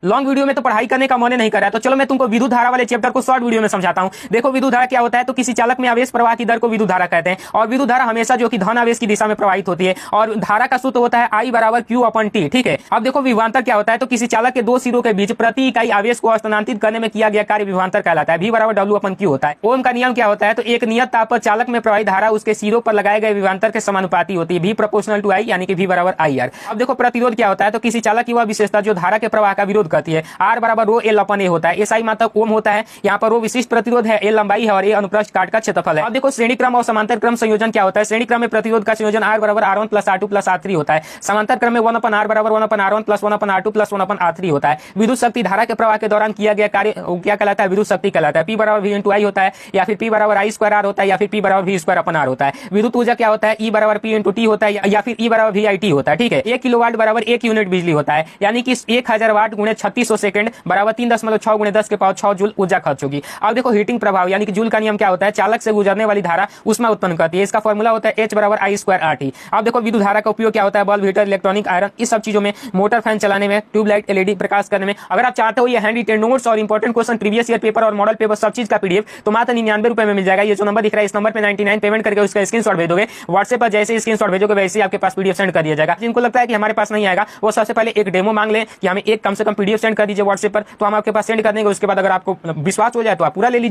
Long video में तो पढ़ाई करने का मन नहीं कर रहा है, तो चलो मैं तुमको विद्युत धारा वाले चैप्टर को शॉर्ट वीडियो में समझाता हूं। देखो विद्युत धारा क्या होता है, तो किसी चालक में आवेश प्रवाह की दर को विद्युत धारा कहते हैं, और विद्युत धारा हमेशा जो कि धन आवेश की दिशा में प्रवाहित होती है, और धारा का सूत्र होता है I बराबर Q अपन T। ठीक है, अब देखो विभवांतर क्या होता है, तो किसी चालक के दो सिरों के बीच प्रति इकाई आवेश को स्थानांतरित करने में किया गया कार्य विभवांतर कहलाता है। V बराबर W अपन Q होता है। ओम का नियम क्या होता है, तो एक नियत ताप पर चालक में प्रवाहित धारा उसके सिरों पर लगाए गए विभवांतर के समानुपाती होती है, V प्रोपोर्शनल टू I, यानी कि V बराबर IR। अब देखो प्रतिरोध क्या होता है, तो किसी चालक की वह विशेषता जो धारा के प्रवाह का विरोध करती है, R बराबर रो L अपन A होता है। SI मात्रक ओम होता है, यहाँ पर रो विशिष्ट प्रतिरोध है, L लंबाई है और A अनुप्रस्थ काट का क्षेत्रफल है। अब देखो श्रेणी क्रम और समांतर क्रम संयोजन क्या होता है, श्रेणी क्रम में प्रतिरोध का संयोजन R बराबर R1 plus R2 plus R3 होता है। समांतर क्रम में 1 अपन R बराबर 1 अपन R1 प्लस 1 अपन R2 प्लस 1 अपन R3 होता है। विद्युत शक्ति धारा के प्रवाह के दौरान किया गया कार्य क्या कहलाता है, विद्युत शक्ति कहलाता है। P बराबर V इंटू I होता है, या फिर P बराबर I स्क्वायर R होता है, या फिर P बराबर V स्क्वायर अपन R होता है। विद्युत ऊर्जा क्या होता है, E बराबर P इंटू T होता है, या फिर E बराबर VIT होता है। ठीक है, 1 किलोवाट बराबर 1 यूनिट बिजली होता है, यानी कि 1000 वाट गुणे 3600 सेकंड बराबर 3.6 गुणे 10 के पावर 6 जूल ऊर्जा खर्च होगी। अब देखो हीटिंग प्रभाव यानी कि जूल का नियम क्या होता है, चालक से गुजरने वाली धारा ऊष्मा उत्पन्न करती है, इसका फॉर्मूला होता है H बराबर I स्क्वायर RT। अब देखो विद्युत धारा का उपयोग क्या होता है, बल्ब, हीटर, इलेक्ट्रॉनिक आयरन, इस सब चीजों में, मोटर, फैन चलाने में, ट्यूबलाइट, LED प्रकाश करने में। अगर आप चाहते हो ये हैंडी टेन नोट्स और important question, previous year paper और मॉडल पेपर सब चीज का PDF, तो मात्र 99 रुपए में मिल जाएगा। ये जो नंबर दिख रहा है इस नंबर पे 99 पेमेंट करके उसका स्क्रीनशॉट भेजोगे, व्हाट्सएप पर जैसे स्क्रीनशॉट भेजोगे वैसे ही आपके पास PDF सेंड कर दिया जाएगा। जिनको लगता है कि हमारे पास नहीं आएगा वो सबसे पहले एक डेमो मांग ले कि हमें एक कम से कम PDF सेंड कर दीजिए व्हाट्सएप पर, तो हम आपके पास सेंड कर देंगे। उसके बाद अगर आपको विश्वास हो जाए तो आप पूरा ले लीजिए।